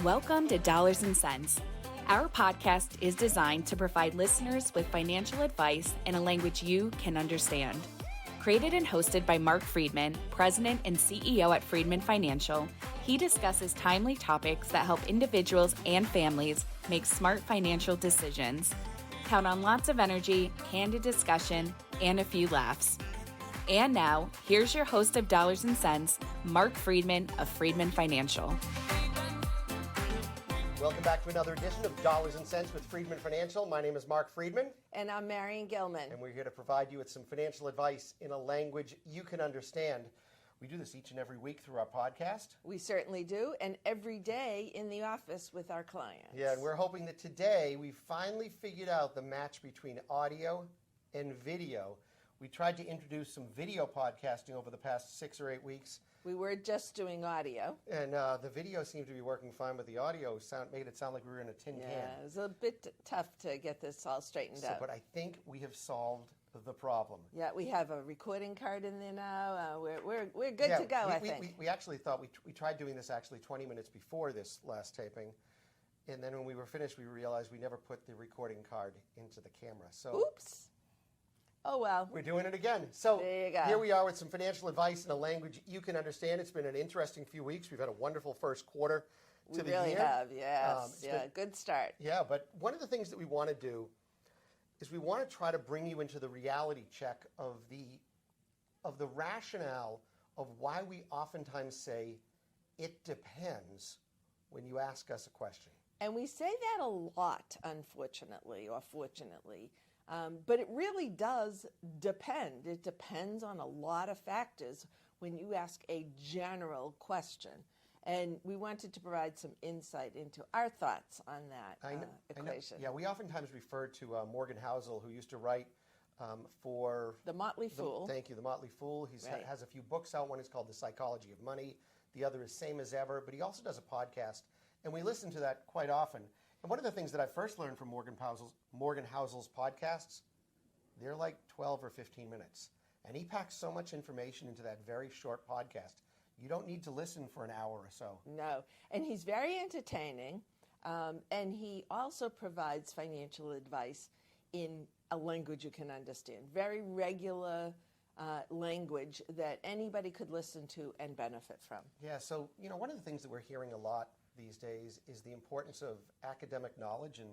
Welcome to Dollars and Cents. Our podcast is designed to provide listeners with financial advice in a language you can understand. Created and hosted by Marc Freedman, President and CEO at Freedman Financial, he discusses timely topics that help individuals and families make smart financial decisions. Count on lots of energy, candid discussion, and a few laughs. And now, here's your host of Dollars and Cents, Marc Freedman of Freedman Financial. Welcome back to another edition of Dollars and Cents with Freedman Financial. My name is Marc Freedman. And I'm Marion Gilman. And we're here to provide you with some financial advice in a language you can understand. We do this each and every week through our podcast. We certainly do, and every day in the office with our clients. Yeah, and we're hoping that today we finally figured out the match between audio and video. We tried to introduce some video podcasting over the past 6 or 8 weeks. We were just doing audio. And the video seemed to be working fine, but the audio made it sound like we were in a tin can. Yeah, it was a bit tough to get this all straightened out. But I think we have solved the problem. Yeah, we have a recording card in there now. We're good to go, I think. We actually thought, we tried doing this actually 20 minutes before this last taping. And then when we were finished, we realized we never put the recording card into the camera. So, oops. Oh, well. We're doing it again. So there you go. Here we are with some financial advice in a language you can understand. It's been an interesting few weeks. We've had a wonderful first quarter to the year. We really have, yes. Good start. Yeah, but one of the things that we want to do is we want to try to bring you into the reality check of the rationale of why we oftentimes say it depends when you ask us a question. And we say that a lot, unfortunately, or fortunately. But it really does depend. It depends on a lot of factors when you ask a general question. And we wanted to provide some insight into our thoughts on that equation. Yeah, we oftentimes refer to Morgan Housel, who used to write for The Motley Fool. Thank you, The Motley Fool. He has a few books out. One is called The Psychology of Money. The other is Same as Ever. But he also does a podcast, and we listen to that quite often. And one of the things that I first learned from Morgan Housel's podcasts, they're like 12 or 15 minutes. And he packs so much information into that very short podcast. You don't need to listen for an hour or so. No. And he's very entertaining. And he also provides financial advice in a language you can understand. Very regular language that anybody could listen to and benefit from. Yeah, so, one of the things that we're hearing a lot these days is the importance of academic knowledge and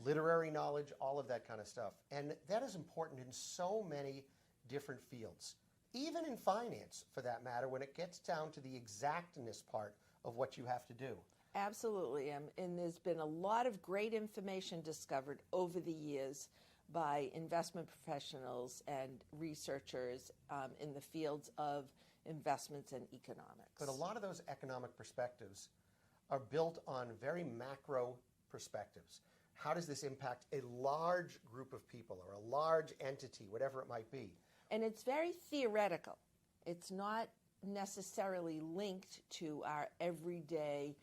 literary knowledge, all of that kind of stuff. And that is important in so many different fields, even in finance, for that matter, when it gets down to the exactness part of what you have to do. Absolutely. And there's been a lot of great information discovered over the years by investment professionals and researchers in the fields of investments and economics. But a lot of those economic perspectives are built on very macro perspectives. How does this impact a large group of people or a large entity, whatever it might be? And it's very theoretical. It's not necessarily linked to our everyday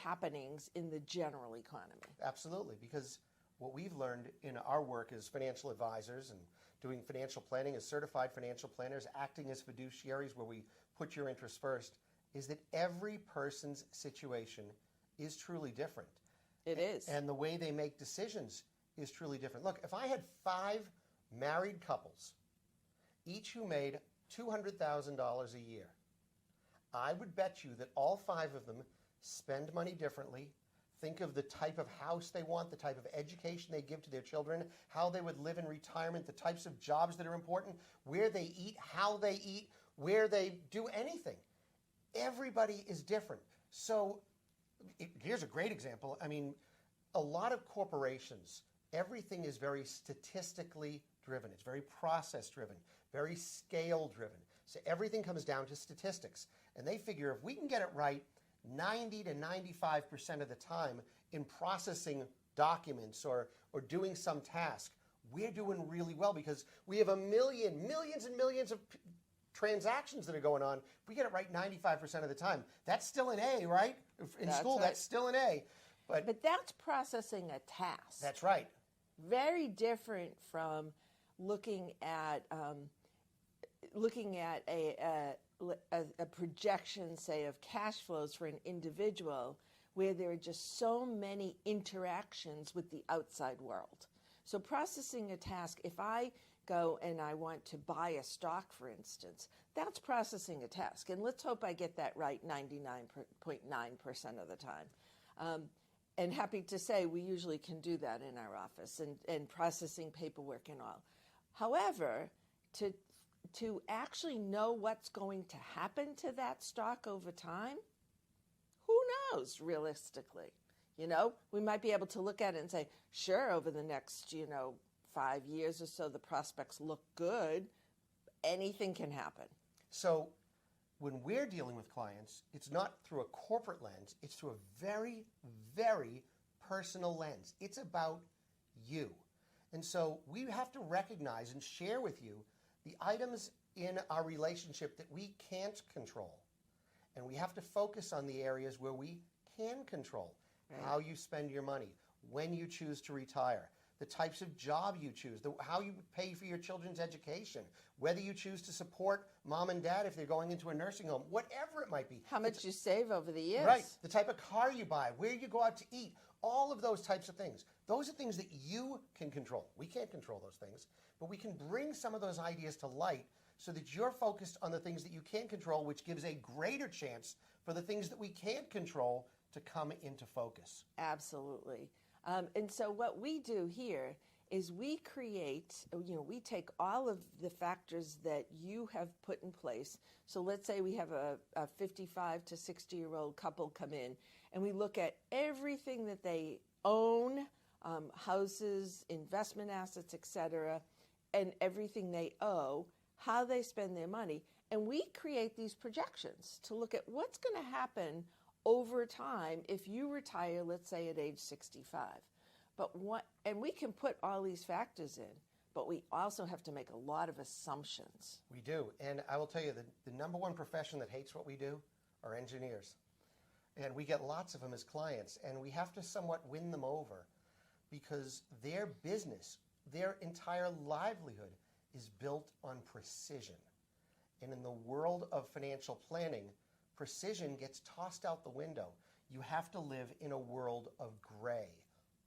happenings in the general economy. Absolutely, because what we've learned in our work as financial advisors and doing financial planning as certified financial planners, acting as fiduciaries where we put your interests first, is that every person's situation is truly different. It is. And the way they make decisions is truly different. Look, if I had 5 married couples, each who made $200,000 a year, I would bet you that all 5 of them spend money differently, think of the type of house they want, the type of education they give to their children, how they would live in retirement, the types of jobs that are important, where they eat, how they eat, where they do anything. Everybody is different. So here's a great example. I mean, a lot of corporations, everything is very statistically driven. It's very process driven, very scale driven. So everything comes down to statistics. And they figure if we can get it right 90 to 95% of the time in processing documents or doing some task, we're doing really well because we have millions and millions of transactions that are going on. If we get it right 95% of the time, that's still an A, right? In school, that's still an A. But that's processing a task. That's right. Very different from looking at a projection, say, of cash flows for an individual where there are just so many interactions with the outside world. So processing a task, if I go and I want to buy a stock, for instance, that's processing a task. And let's hope I get that right 99.9% of the time. And happy to say we usually can do that in our office and processing paperwork and all. However, to actually know what's going to happen to that stock over time, who knows realistically? We might be able to look at it and say, sure, over the next, 5 years or so, the prospects look good. Anything can happen. So when we're dealing with clients, it's not through a corporate lens, it's through a very, very personal lens. It's about you. And so we have to recognize and share with you the items in our relationship that we can't control. And we have to focus on the areas where we can control. Right. How you spend your money, when you choose to retire, the types of job you choose, how you pay for your children's education, whether you choose to support mom and dad if they're going into a nursing home, whatever it might be. How much you save over the years. Right. The type of car you buy, where you go out to eat, all of those types of things. Those are things that you can control. We can't control those things, but we can bring some of those ideas to light so that you're focused on the things that you can control, which gives a greater chance for the things that we can't control to come into focus. Absolutely. And so what we do here is we create, we take all of the factors that you have put in place. So let's say we have a 55 to 60-year-old couple come in, and we look at everything that they own, houses, investment assets, etc., and everything they owe, how they spend their money. And we create these projections to look at what's going to happen over time if you retire, let's say, at age 65. And we can put all these factors in, but we also have to make a lot of assumptions. We do. And I will tell you, the number one profession that hates what we do are engineers. And we get lots of them as clients, and we have to somewhat win them over because their business, their entire livelihood is built on precision. And in the world of financial planning, precision gets tossed out the window. You have to live in a world of gray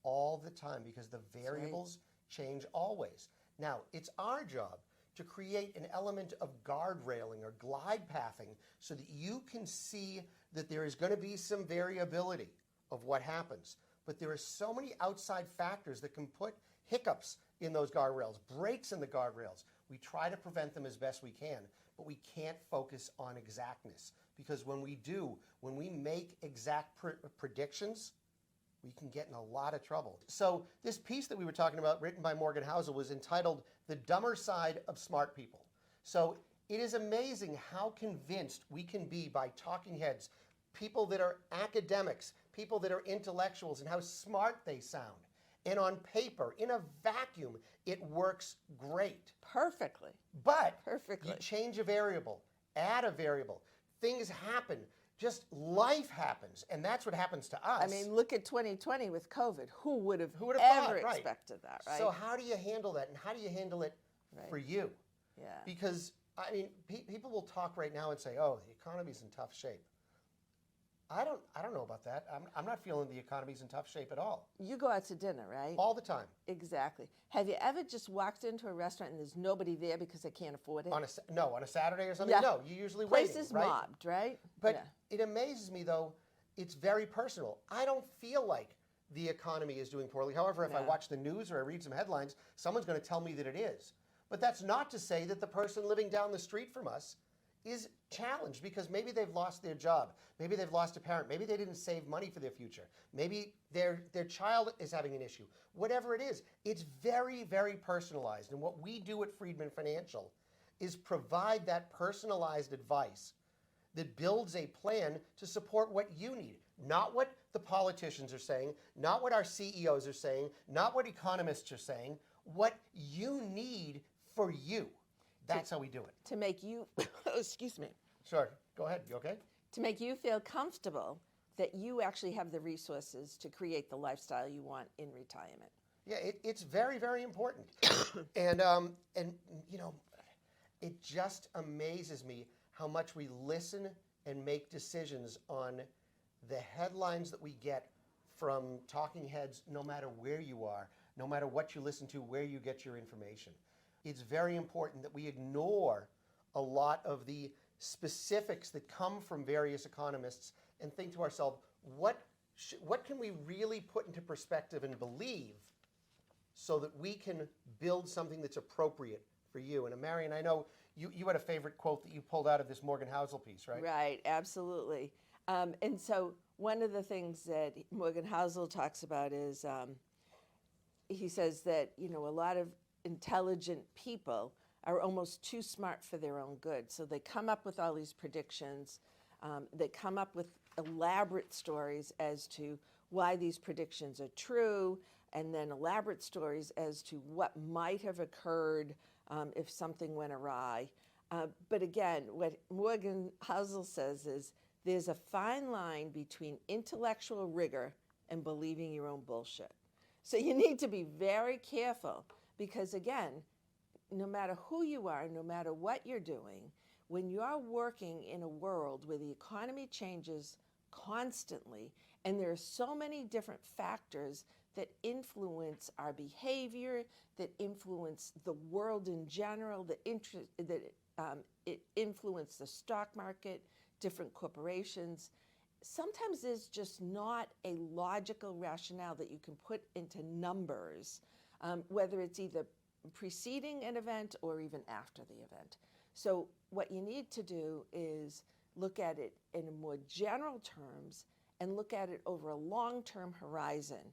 all the time because the variables change always. Now, it's our job to create an element of guardrailing or glide pathing so that you can see that there is going to be some variability of what happens. But there are so many outside factors that can put hiccups in those guardrails, breaks in the guardrails. We try to prevent them as best we can, but we can't focus on exactness. Because when we make exact predictions, we can get in a lot of trouble. So this piece that we were talking about, written by Morgan Housel, was entitled The Dumber Side of Smart People. So it is amazing how convinced we can be by talking heads, people that are academics, people that are intellectuals, and how smart they sound. And on paper, in a vacuum, it works great. Perfectly. But Perfectly. You change a variable, add a variable, things happen. Just life happens, and that's what happens to us. I mean, look at 2020 with COVID. Who would have thought, expected that, right? So how do you handle that, and how do you handle it for you? Yeah. Because, I mean, people will talk right now and say, oh, the economy's in tough shape. I don't know about that. I'm not feeling the economy's in tough shape at all. You go out to dinner, right? All the time. Exactly. Have you ever just walked into a restaurant and there's nobody there because they can't afford it? On a Saturday or something? Yeah. No, you're usually Place waiting, is right? mobbed, right? But it amazes me, though, it's very personal. I don't feel like the economy is doing poorly. However, if I watch the news or I read some headlines, someone's going to tell me that it is. But that's not to say that the person living down the street from us is challenged because maybe they've lost their job. Maybe they've lost a parent. Maybe they didn't save money for their future. Maybe their child is having an issue. Whatever it is, it's very, very personalized. And what we do at Freedman Financial is provide that personalized advice that builds a plan to support what you need, not what the politicians are saying, not what our CEOs are saying, not what economists are saying, what you need for you. That's how we do it. To make you, excuse me. Sure, go ahead, you okay? To make you feel comfortable that you actually have the resources to create the lifestyle you want in retirement. Yeah, it's very, very important. and you know, it just amazes me how much we listen and make decisions on the headlines that we get from talking heads, no matter where you are, no matter what you listen to, where you get your information. It's very important that we ignore a lot of the specifics that come from various economists and think to ourselves, what can we really put into perspective and believe so that we can build something that's appropriate for you? And Marion, I know you had a favorite quote that you pulled out of this Morgan Housel piece, right? Right, absolutely. And so one of the things that Morgan Housel talks about is he says that, a lot of intelligent people are almost too smart for their own good. So they come up with all these predictions. They come up with elaborate stories as to why these predictions are true, and then elaborate stories as to what might have occurred if something went awry. But again, what Morgan Housel says is there's a fine line between intellectual rigor and believing your own bullshit. So you need to be very careful because, again, no matter who you are, no matter what you're doing, when you're working in a world where the economy changes constantly and there are so many different factors that influence our behavior, that influence the world in general, that it influence the stock market, different corporations, sometimes there's just not a logical rationale that you can put into numbers, whether it's either preceding an event or even after the event. So what you need to do is look at it in more general terms and look at it over a long-term horizon.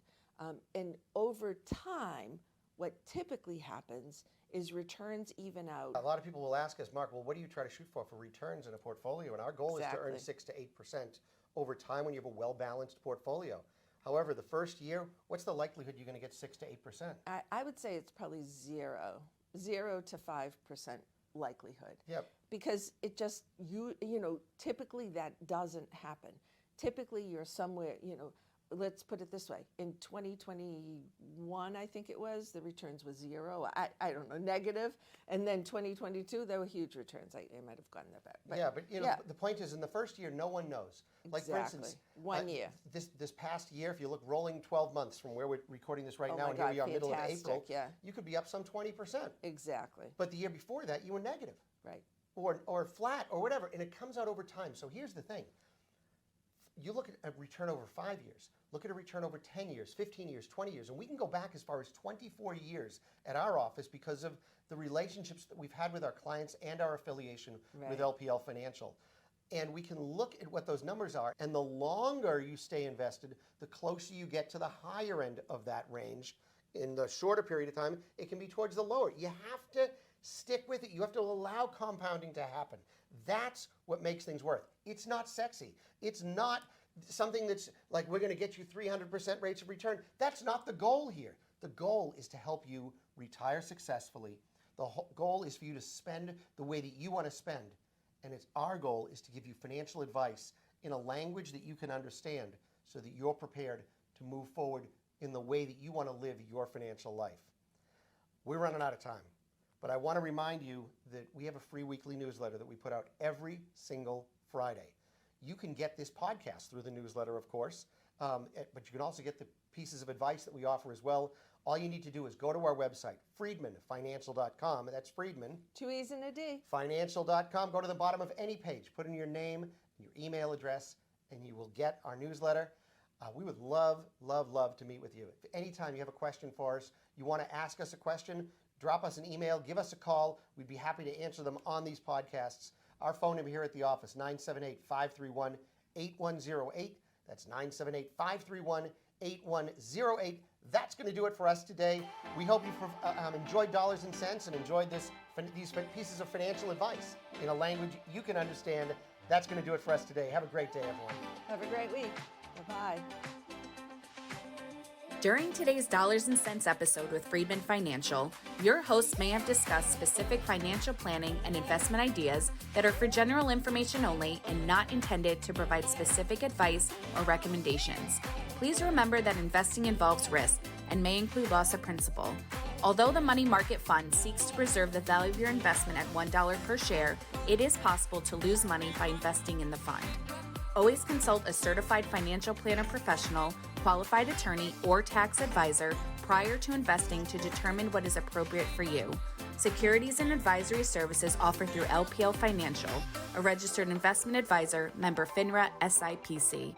And over time, what typically happens is returns even out. A lot of people will ask us, Mark, well, what do you try to shoot for returns in a portfolio? And our goal is to earn 6 to 8% over time when you have a well-balanced portfolio. However, the first year, what's the likelihood you're going to get 6 to 8%? I would say it's probably 0 to 5% likelihood. Yep. Because it just, typically that doesn't happen. Typically you're somewhere, let's put it this way. In 2021, I think it was, the returns was 0. I don't know, negative. And then 2022, there were huge returns. I might have gotten there back. But the point is, in the first year, no one knows. Like, exactly. for instance, 1 year. This past year, if you look rolling 12 months from where we're recording this right now, my and God, here we are, middle of April, yeah. you could be up some 20%. Exactly. But the year before that, you were negative. Right. Or flat, or whatever, and it comes out over time. So here's the thing. You look at a return over 5 years, look at a return over 10 years, 15 years, 20 years, and we can go back as far as 24 years at our office because of the relationships that we've had with our clients and our affiliation with LPL Financial. And we can look at what those numbers are, and the longer you stay invested, the closer you get to the higher end of that range. In the shorter period of time, it can be towards the lower. You have to stick with it. You have to allow compounding to happen. That's what makes things work. It's not sexy. It's not something that's like, we're going to get you 300% rates of return. That's not the goal here. The goal is to help you retire successfully. The goal is for you to spend the way that you want to spend. And our goal is to give you financial advice in a language that you can understand so that you're prepared to move forward in the way that you want to live your financial life. We're running out of time. But I want to remind you that we have a free weekly newsletter that we put out every single Friday. You can get this podcast through the newsletter, of course, but you can also get the pieces of advice that we offer as well. All you need to do is go to our website, freedmanfinancial.com. That's Freedman. 2 E's and a D. Financial.com. Go to the bottom of any page. Put in your name, your email address, and you will get our newsletter. We would love, love, love to meet with you. If anytime you have a question for us, you want to ask us a question, drop us an email, give us a call. We'd be happy to answer them on these podcasts. Our phone number here at the office, 978-531-8108. That's 978-531-8108. That's going to do it for us today. We hope you've enjoyed Dollars and Cents and enjoyed these pieces of financial advice in a language you can understand. That's going to do it for us today. Have a great day, everyone. Have a great week. Bye-bye. During today's Dollars and Cents episode with Freedman Financial, your hosts may have discussed specific financial planning and investment ideas that are for general information only and not intended to provide specific advice or recommendations. Please remember that investing involves risk and may include loss of principal. Although the money market fund seeks to preserve the value of your investment at $1 per share, it is possible to lose money by investing in the fund. Always consult a certified financial planner professional, qualified attorney, or tax advisor prior to investing to determine what is appropriate for you. Securities and advisory services offered through LPL Financial, a registered investment advisor, member FINRA SIPC.